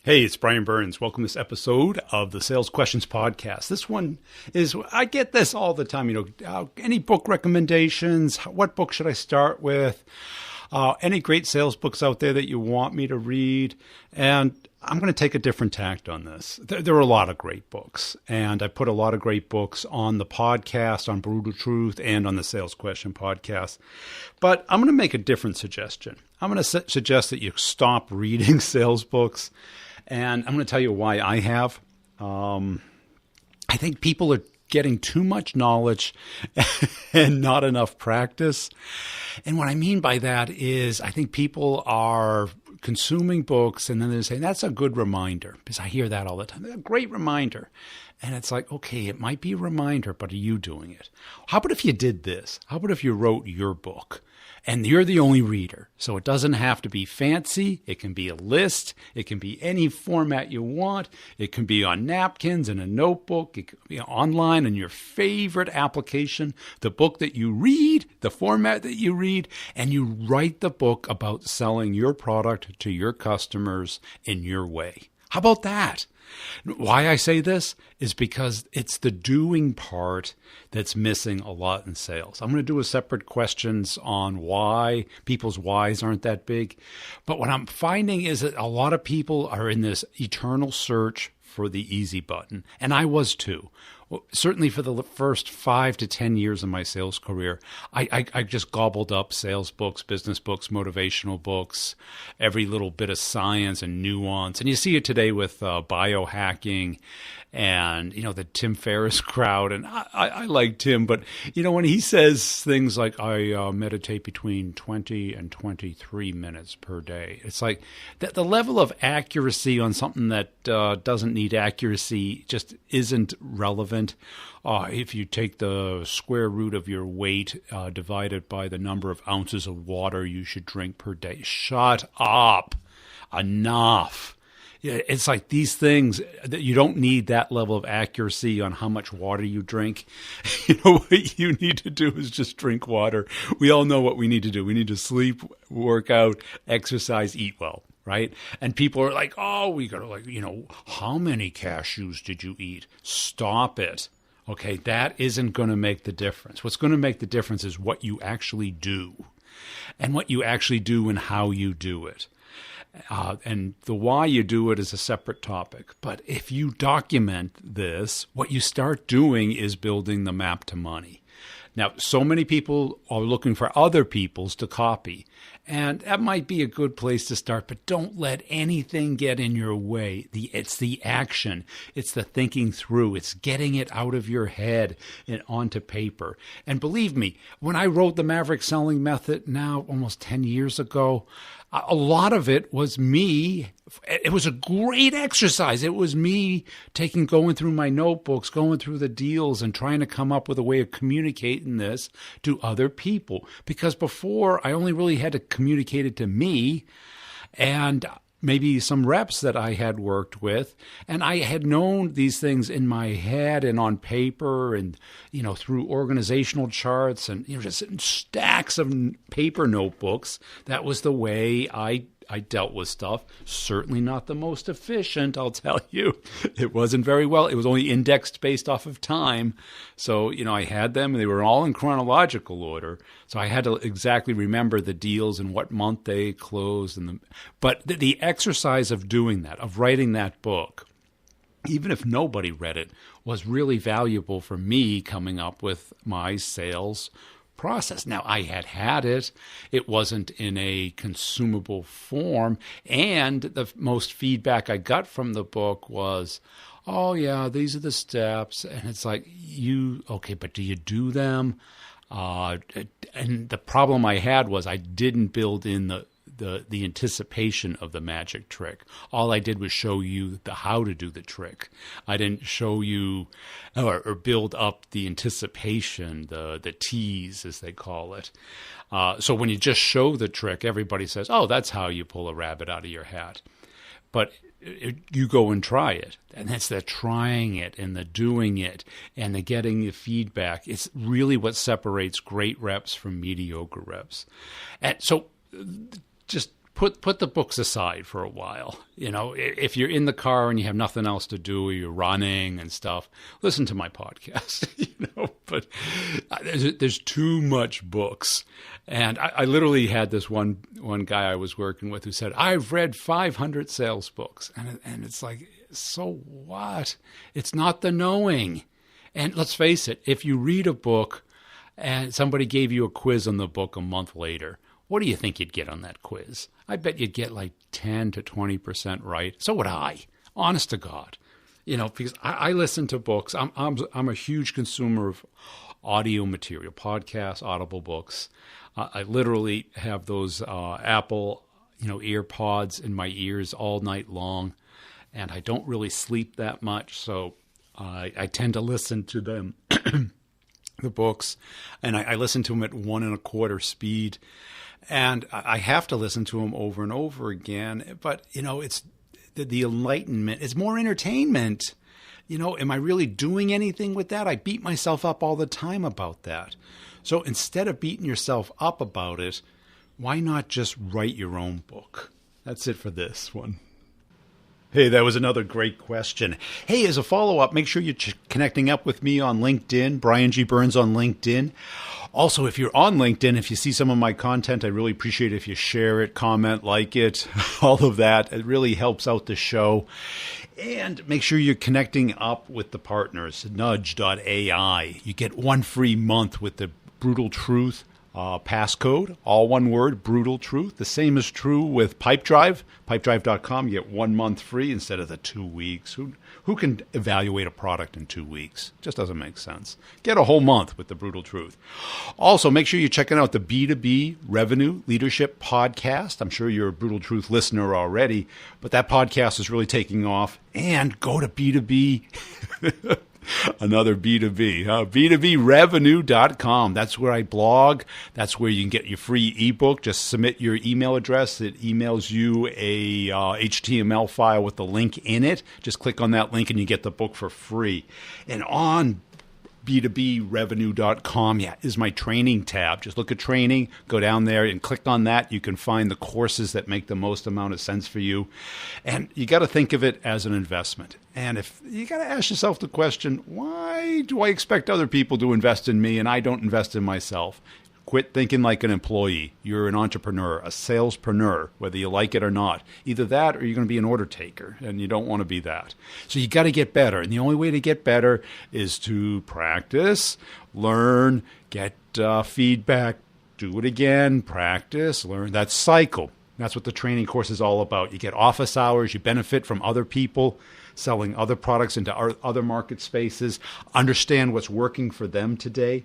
Hey, it's Brian Burns. Welcome to this episode of the Sales Questions Podcast. This one is, I get this all the time, any book recommendations? What book should I start with? Any great sales books out there that you want me to read? And I'm going to take a different tact on this. There are a lot of great books, and I put a lot of great books on the podcast, on Brutal Truth, and on the Sales Question Podcast. But I'm going to make a different suggestion. I'm going to suggest that you stop reading sales books. And I'm going to tell you why I have. I think people are getting too much knowledge and not enough practice. And what I mean by that is I think people are consuming books and then they're saying, that's a good reminder, because I hear that all the time. A great reminder. And it's like, okay, it might be a reminder, but are you doing it? How about if you did this? How about if you wrote your book? And you're the only reader. So it doesn't have to be fancy. It can be a list. It can be any format you want. It can be on napkins in a notebook. It can be online in your favorite application, the book that you read, the format that you read, and you write the book about selling your product to your customers in your way. How about that? Why I say this is because it's the doing part that's missing a lot in sales. I'm going to do a separate questions on why people's whys aren't that big. But what I'm finding is that a lot of people are in this eternal search for the easy button. And I was too. Well, certainly for the first 5 to 10 years of my sales career, I just gobbled up sales books, business books, motivational books, every little bit of science and nuance. And you see it today with biohacking and, the Tim Ferriss crowd. And I like Tim, but, when he says things like, I meditate between 20 and 23 minutes per day, it's like the level of accuracy on something that doesn't need accuracy just isn't relevant. If you take the square root of your weight divided by the number of ounces of water you should drink per day, shut up. Enough. It's like these things that you don't need that level of accuracy on how much water you drink. What you need to do is just drink water. We all know what we need to do. We need to sleep, work out, exercise, eat well, right? And people are like, oh, we got to how many cashews did you eat? Stop it. Okay, that isn't going to make the difference. What's going to make the difference is what you actually do and what you actually do and how you do it. And the why you do it is a separate topic. But if you document this, what you start doing is building the map to money. Now, so many people are looking for other people's to copy. And that might be a good place to start, but don't let anything get in your way. It's the action. It's the thinking through. It's getting it out of your head and onto paper. And believe me, when I wrote the Maverick Selling Method now almost 10 years ago, a lot of it was me. It was a great exercise. It was me going through my notebooks, going through the deals and trying to come up with a way of communicating this to other people. Because before, I only really had to communicate it to me and maybe some reps that I had worked with. And I had known these things in my head and on paper and, through organizational charts and, just stacks of paper notebooks. That was the way I dealt with stuff. Certainly not the most efficient, I'll tell you. It wasn't very well. It was only indexed based off of time. So, I had them. They were all in chronological order. So I had to exactly remember the deals and what month they closed. But the exercise of doing that, of writing that book, even if nobody read it, was really valuable for me coming up with my sales process. Now, I had it. It wasn't in a consumable form. And the most feedback I got from the book was, oh, yeah, these are the steps. And it's like, okay, but do you do them? And the problem I had was I didn't build in the anticipation of the magic trick. All I did was show you how to do the trick. I didn't show you or build up the anticipation, the tease, as they call it. So when you just show the trick, everybody says, oh, that's how you pull a rabbit out of your hat. But you go and try it. And that's the trying it and the doing it and the getting the feedback. It's really what separates great reps from mediocre reps. And so just put the books aside for a while. If you're in the car and you have nothing else to do, or you're running and stuff, listen to my podcast. But there's too much books, and I literally had this one guy I was working with who said, "I've read 500 sales books," and it's like, so what? It's not the knowing. And let's face it, if you read a book and somebody gave you a quiz on the book a month later, what do you think you'd get on that quiz? I bet you'd get like 10 to 20% right. So would I, honest to God. Because I listen to books. I'm a huge consumer of audio material, podcasts, Audible books. I literally have those Apple, ear pods in my ears all night long, and I don't really sleep that much, so I tend to listen to them, the books, and I listen to them at 1 1/4 speed, and I have to listen to them over and over again. But it's the enlightenment. It's more entertainment. Am I really doing anything with that? I beat myself up all the time about that. So instead of beating yourself up about it, why not just write your own book? That's it for this one. Hey, that was another great question. Hey, as a follow-up, make sure you're connecting up with me on LinkedIn, Brian G. Burns on LinkedIn. Also, if you're on LinkedIn, if you see some of my content, I really appreciate it if you share it, comment, like it, all of that. It really helps out the show. And make sure you're connecting up with the partners, nudge.ai. You get 1 free month with the Brutal Truth passcode, all one word, Brutal Truth. The same is true with Pipedrive. Pipedrive.com, you get 1 month free instead of the 2 weeks. Who can evaluate a product in 2 weeks? Just doesn't make sense. Get a whole month with the Brutal Truth. Also, make sure you're checking out the B2B Revenue Leadership Podcast. I'm sure you're a Brutal Truth listener already, but that podcast is really taking off. And go to B2B. Another B2B, b2brevenue.com. That's where I blog. That's where you can get your free ebook. Just submit your email address. It emails you a HTML file with the link in it. Just click on that link and you get the book for free. And on b2brevenue.com is my training tab. Just look at training, go down there and click on that. You can find the courses that make the most amount of sense for you. And you got to think of it as an investment. And if you got to ask yourself the question, why do I expect other people to invest in me and I don't invest in myself? Quit thinking like an employee. You're an entrepreneur, a salespreneur, whether you like it or not. Either that or you're going to be an order taker, and you don't want to be that. So you got to get better. And the only way to get better is to practice, learn, get feedback, do it again, practice, learn. That cycle. That's what the training course is all about. You get office hours. You benefit from other people selling other products into other market spaces. Understand what's working for them today.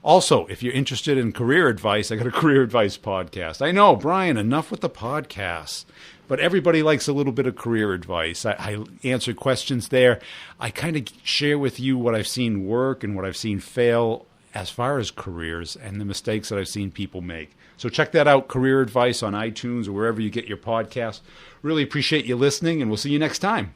Also, if you're interested in career advice, I got a career advice podcast. I know, Brian, enough with the podcasts. But everybody likes a little bit of career advice. I answer questions there. I kind of share with you what I've seen work and what I've seen fail as far as careers and the mistakes that I've seen people make. So check that out, career advice on iTunes or wherever you get your podcasts. Really appreciate you listening, and we'll see you next time.